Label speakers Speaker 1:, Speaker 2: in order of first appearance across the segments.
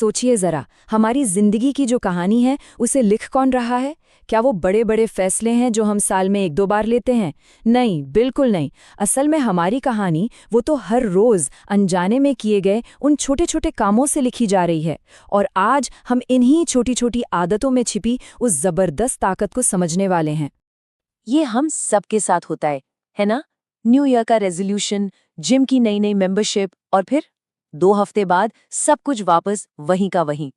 Speaker 1: सोचिए जरा, हमारी जिंदगी की जो कहानी है उसे लिख कौन रहा है? क्या वो बड़े बड़े फैसले हैं जो हम साल में एक दो बार लेते हैं? नहीं, बिल्कुल नहीं। असल में हमारी कहानी वो तो हर रोज अनजाने में किए गए उन छोटे छोटे कामों से लिखी जा रही है। और आज हम इन्हीं छोटी छोटी आदतों में छिपी उस जबरदस्त ताकत को समझने वाले हैं।
Speaker 2: ये हम सबके साथ होता है ना? न्यू ईयर का रेजोल्यूशन, जिम की नई नई मेंबरशिप और फिर 2 हफ्ते बाद सब कुछ वापस वहीं का वहीं।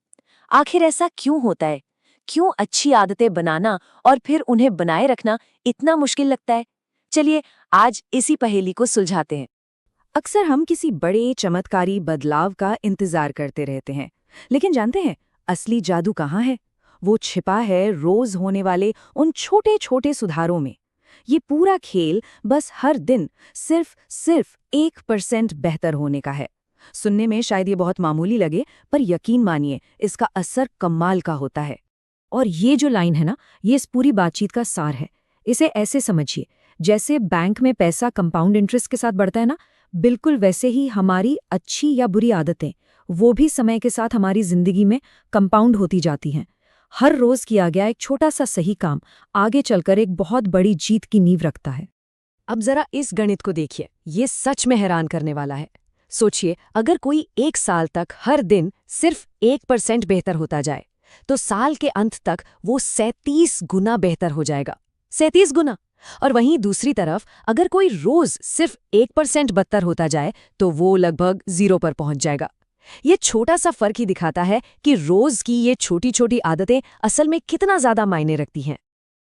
Speaker 2: आखिर ऐसा क्यों होता है? क्यों अच्छी आदतें बनाना और फिर उन्हें बनाए रखना इतना मुश्किल लगता है? चलिए आज इसी पहेली को सुलझाते हैं।
Speaker 1: अक्सर हम किसी बड़े चमत्कारी बदलाव का इंतजार करते रहते हैं, लेकिन जानते हैं असली जादू कहाँ है? वो छिपा है रोज होने वाले उन छोटे छोटे सुधारों में। ये पूरा खेल बस हर दिन सिर्फ सिर्फ 1% बेहतर होने का है। सुनने में शायद ये बहुत मामूली लगे, पर यकीन मानिए इसका असर कमाल का होता है। और ये जो लाइन है ना, ये इस पूरी बातचीत का सार है। इसे ऐसे समझिए, जैसे बैंक में पैसा कंपाउंड इंटरेस्ट के साथ बढ़ता है ना, बिल्कुल वैसे ही हमारी अच्छी या बुरी आदतें वो भी समय के साथ हमारी जिंदगी में कंपाउंड होती जाती हैं। हर रोज किया गया एक छोटा सा सही काम आगे चलकर एक बहुत बड़ी जीत की नींव रखता है।
Speaker 2: अब जरा इस गणित को देखिए, ये सच में हैरान करने वाला है। सोचिए, अगर कोई 1 साल तक हर दिन सिर्फ 1% बेहतर होता जाए, तो साल के अंत तक वो 37 गुना बेहतर हो जाएगा। 37 गुना। और वहीं दूसरी तरफ अगर कोई रोज सिर्फ 1% बदतर होता जाए, तो वो लगभग 0 पर पहुंच जाएगा। ये छोटा सा फर्क ही दिखाता है कि रोज की ये छोटी छोटी आदतें असल में कितना ज्यादा मायने रखती हैं।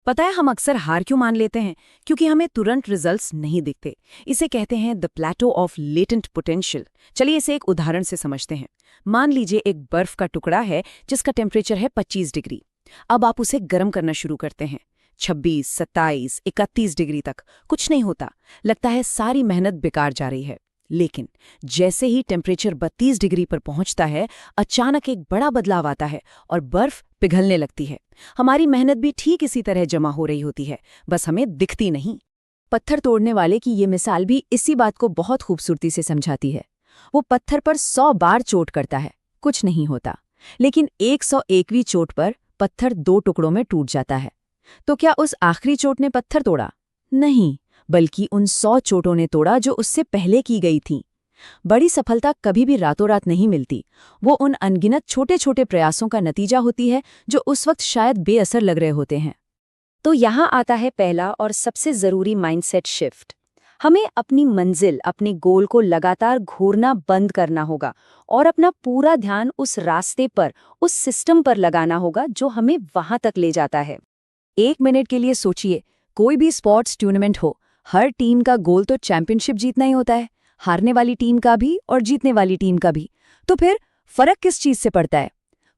Speaker 1: पता है हम अक्सर हार क्यों मान लेते हैं? क्योंकि हमें तुरंत रिजल्ट्स नहीं दिखते। इसे कहते हैं the plateau of latent potential. चलिए इसे एक उदाहरण से समझते हैं। मान लीजिए एक बर्फ का टुकड़ा है जिसका टेम्परेचर है 25 डिग्री। अब आप उसे गर्म करना शुरू करते हैं। 26, 27, 31 डिग्री तक कुछ नहीं होता। लगता है सारी मेहनत बेकार जा रही है। लेकिन जैसे ही टेम्परेचर 32 डिग्री पर पहुंचता है, अचानक एक बड़ा बदलाव आता है और बर्फ पिघलने लगती है। हमारी मेहनत भी ठीक इसी तरह जमा हो रही होती है, बस हमें दिखती नहीं। पत्थर तोड़ने वाले की ये मिसाल भी इसी बात को बहुत खूबसूरती से समझाती है। वो पत्थर पर 100 बार चोट करता है, कुछ नहीं होता। लेकिन 101वीं चोट पर पत्थर 2 टुकड़ों में टूट जाता है। तो क्या उस आखिरी चोट ने पत्थर तोड़ा? नहीं, बल्कि उन 100 चोटों ने तोड़ा जो उससे पहले की गई थी। बड़ी सफलता कभी भी रातों रात नहीं मिलती। वो उन अनगिनत छोटे छोटे प्रयासों का नतीजा होती है जो उस वक्त शायद बेअसर लग रहे होते हैं।
Speaker 2: तो यहाँ आता है पहला और सबसे जरूरी माइंडसेट शिफ्ट। हमें अपनी मंजिल, अपने गोल को लगातार घूरना बंद करना होगा और अपना पूरा ध्यान उस रास्ते पर, उस सिस्टम पर लगाना होगा जो हमें वहां तक ले जाता है।
Speaker 1: 1 मिनट के लिए सोचिए, कोई भी स्पोर्ट्स टूर्नामेंट हो, हर टीम का गोल तो चैंपियनशिप जीतना ही होता है। हारने वाली टीम का भी और जीतने वाली टीम का भी। तो फिर फर्क किस चीज से पड़ता है?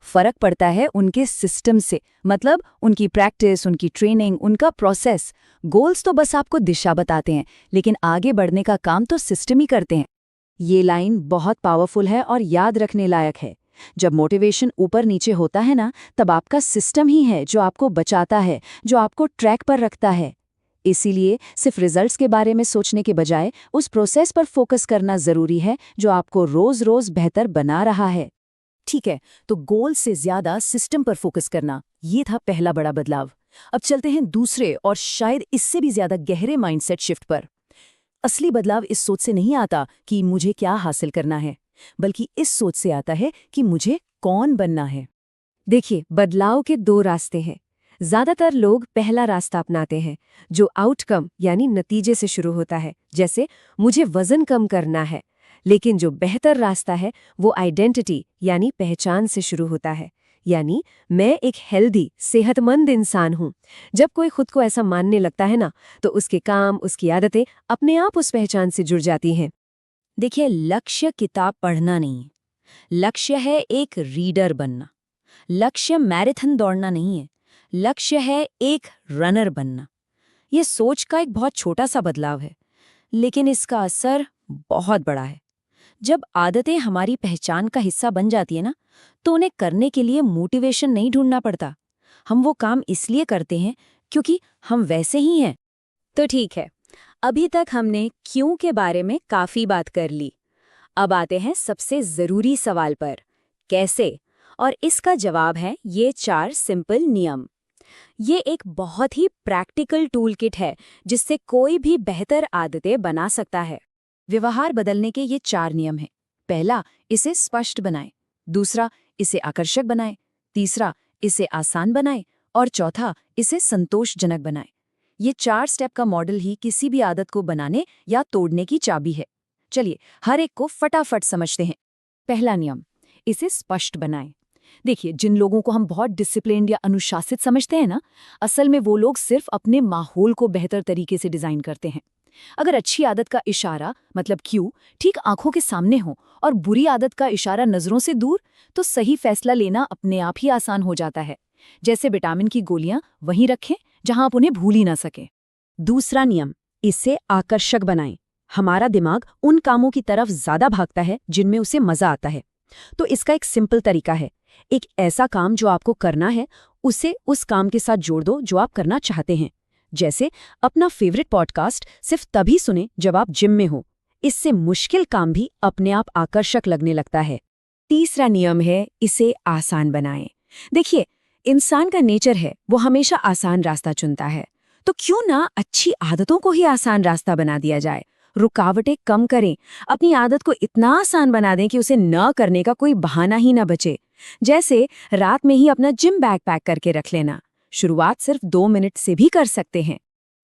Speaker 1: फर्क पड़ता है उनके सिस्टम से, मतलब उनकी प्रैक्टिस, उनकी ट्रेनिंग, उनका प्रोसेस। गोल्स तो बस आपको दिशा बताते हैं, लेकिन आगे बढ़ने का काम तो सिस्टम ही करते हैं। ये लाइन बहुत पावरफुल है और याद रखने लायक है। जब मोटिवेशन ऊपर नीचे होता है ना, तब आपका सिस्टम ही है जो आपको बचाता है, जो आपको ट्रैक पर रखता है। इसीलिए सिर्फ रिजल्ट्स के बारे में सोचने के बजाय उस प्रोसेस पर फोकस करना जरूरी है जो आपको रोज रोज बेहतर बना रहा है। ठीक है, तो गोल से ज्यादा सिस्टम पर फोकस करना, ये था पहला बड़ा बदलाव। अब चलते हैं दूसरे और शायद इससे भी ज्यादा गहरे माइंडसेट शिफ्ट पर। असली बदलाव इस सोच से नहीं आता कि मुझे क्या हासिल करना है, बल्कि इस सोच से आता है कि मुझे कौन बनना है।
Speaker 2: देखिए, बदलाव के 2 रास्ते हैं। ज्यादातर लोग पहला रास्ता अपनाते हैं, जो आउटकम यानी नतीजे से शुरू होता है, जैसे मुझे वजन कम करना है। लेकिन जो बेहतर रास्ता है वो आइडेंटिटी यानी पहचान से शुरू होता है, यानी मैं एक हेल्दी, सेहतमंद इंसान हूँ। जब कोई खुद को ऐसा मानने लगता है ना, तो उसके काम, उसकी आदतें अपने आप उस पहचान से जुड़ जाती हैं।
Speaker 1: देखिए, लक्ष्य किताब पढ़ना नहीं है। लक्ष्य है एक रीडर बनना। लक्ष्य मैराथन दौड़ना नहीं है। लक्ष्य है एक रनर बनना। ये सोच का एक बहुत छोटा सा बदलाव है, लेकिन इसका असर बहुत बड़ा है। जब आदतें हमारी पहचान का हिस्सा बन जाती है ना, तो उन्हें करने के लिए मोटिवेशन नहीं ढूंढना पड़ता। हम वो काम इसलिए करते हैं क्योंकि हम वैसे ही हैं।
Speaker 2: तो ठीक है, अभी तक हमने क्यों के बारे में काफी बात कर ली। अब आते हैं सबसे जरूरी सवाल पर, कैसे।
Speaker 3: और इसका जवाब है ये 4 सिंपल नियम। ये एक बहुत ही प्रैक्टिकल टूल किट है जिससे कोई भी बेहतर आदतें बना सकता है।
Speaker 1: व्यवहार बदलने के ये 4 नियम हैं। पहला, इसे स्पष्ट बनाएं। दूसरा, इसे आकर्षक बनाएं। तीसरा, इसे आसान बनाएं। और चौथा, इसे संतोषजनक बनाएं। ये 4 स्टेप का मॉडल ही किसी भी आदत को बनाने या तोड़ने की चाबी है। चलिए हर एक को फटाफट समझते हैं। पहला नियम, इसे स्पष्ट बनाएं। देखिए, जिन लोगों को हम बहुत डिसिप्लिन्ड या अनुशासित समझते हैं ना, असल में वो लोग सिर्फ अपने माहौल को बेहतर तरीके से डिजाइन करते हैं। अगर अच्छी आदत का इशारा मतलब क्यू ठीक आंखों के सामने हो और बुरी आदत का इशारा नजरों से दूर, तो सही फैसला लेना अपने आप ही आसान हो जाता है। जैसे विटामिन की गोलियां वहीं रखें जहां आप उन्हें भूल ही ना सकें।
Speaker 2: दूसरा नियम, इसे आकर्षक बनाएं। हमारा दिमाग उन कामों की तरफ ज्यादा भागता है जिनमें उसे मजा आता है। तो इसका एक सिंपल तरीका है, एक ऐसा काम जो आपको करना है उसे उस काम के साथ जोड़ दो जो आप करना चाहते हैं। जैसे अपना फेवरेट पॉडकास्ट सिर्फ तभी सुने जब आप जिम में हो। इससे मुश्किल काम भी अपने आप आकर्षक लगने लगता है।
Speaker 1: तीसरा नियम है, इसे आसान बनाएं। देखिए, इंसान का नेचर है वो हमेशा आसान रास्ता चुनता है। तो क्यों ना अच्छी आदतों को ही आसान रास्ता बना दिया जाए। रुकावटें कम करें, अपनी आदत को इतना आसान बना दें कि उसे न करने का कोई बहाना ही ना बचे। जैसे रात में ही अपना जिम बैग पैक करके रख लेना। शुरुआत सिर्फ 2 मिनट से भी कर सकते हैं।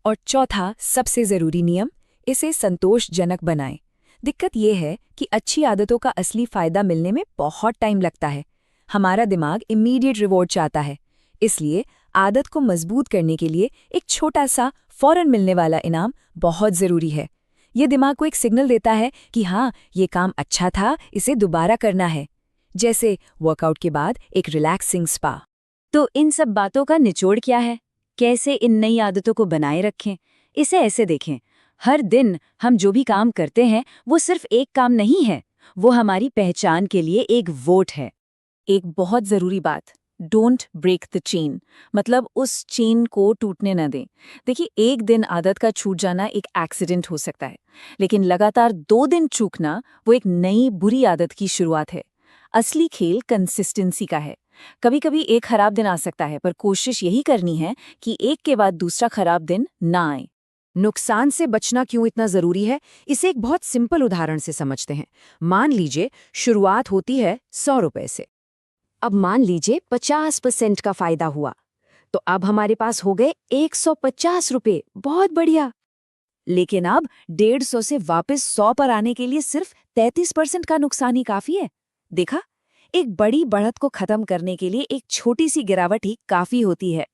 Speaker 1: और चौथा, सबसे जरूरी नियम, इसे संतोषजनक बनाएं। दिक्कत यह है कि अच्छी आदतों का असली फायदा मिलने में बहुत टाइम लगता है। हमारा दिमाग इमीडिएट रिवॉर्ड चाहता है। इसलिए आदत को मजबूत करने के लिए एक छोटा सा फौरन मिलने वाला इनाम बहुत जरूरी है। ये दिमाग को एक सिग्नल देता है कि हाँ, ये काम अच्छा था, इसे दोबारा करना है। जैसे वर्कआउट के बाद एक रिलैक्सिंग स्पा।
Speaker 3: तो इन सब बातों का निचोड़ क्या है? कैसे इन नई आदतों को बनाए रखें? इसे ऐसे देखें, हर दिन हम जो भी काम करते हैं वो सिर्फ एक काम नहीं है, वो हमारी पहचान के लिए एक वोट है।
Speaker 1: एक बहुत जरूरी बात, डोंट ब्रेक द चेन, मतलब उस चेन को टूटने न दें। देखिए, एक दिन आदत का छूट जाना एक एक्सीडेंट हो सकता है, लेकिन लगातार 2 दिन चूकना वो एक नई बुरी आदत की शुरुआत है। असली खेल कंसिस्टेंसी का है। कभी कभी एक खराब दिन आ सकता है, पर कोशिश यही करनी है कि एक के बाद दूसरा खराब दिन ना आए।
Speaker 2: नुकसान से बचना क्यों इतना जरूरी है, इसे एक बहुत सिंपल उदाहरण से समझते हैं। मान लीजिए शुरुआत होती है 100 रुपए से। अब मान लीजिए 50% का फायदा हुआ, तो अब हमारे पास हो गए 150 रुपए। बहुत बढ़िया। लेकिन अब 150 से वापस 100 पर आने के लिए सिर्फ 33% का नुकसान ही काफी है। देखा, एक बड़ी बढ़त को खत्म करने के लिए एक छोटी सी गिरावट ही काफी होती है।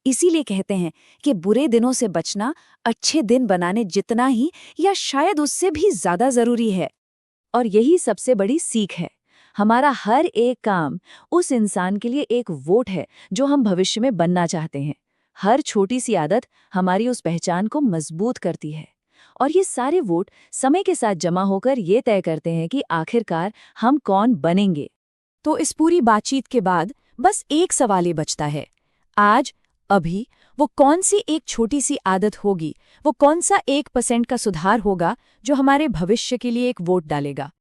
Speaker 2: इसीलिए कहते हैं कि बुरे दिनों से बचना अच्छे दिन बनाने जितना ही या शायद उससे भी ज्यादा जरूरी है।
Speaker 3: और यही सबसे बड़ी सीख है। हमारा हर एक काम उस इंसान के लिए एक वोट है जो हम भविष्य में बनना चाहते हैं। हर छोटी सी आदत हमारी उस पहचान को मजबूत करती है। और ये सारे वोट समय के साथ जमा होकर ये तय करते हैं कि आखिरकार हम कौन बनेंगे।
Speaker 1: तो इस पूरी बातचीत के बाद बस एक सवाल ही बचता है। आज, अभी, वो कौन सी एक छोटी सी आदत होगी, वो कौन सा 1% का सुधार होगा जो हमारे भविष्य के लिए एक वोट डालेगा।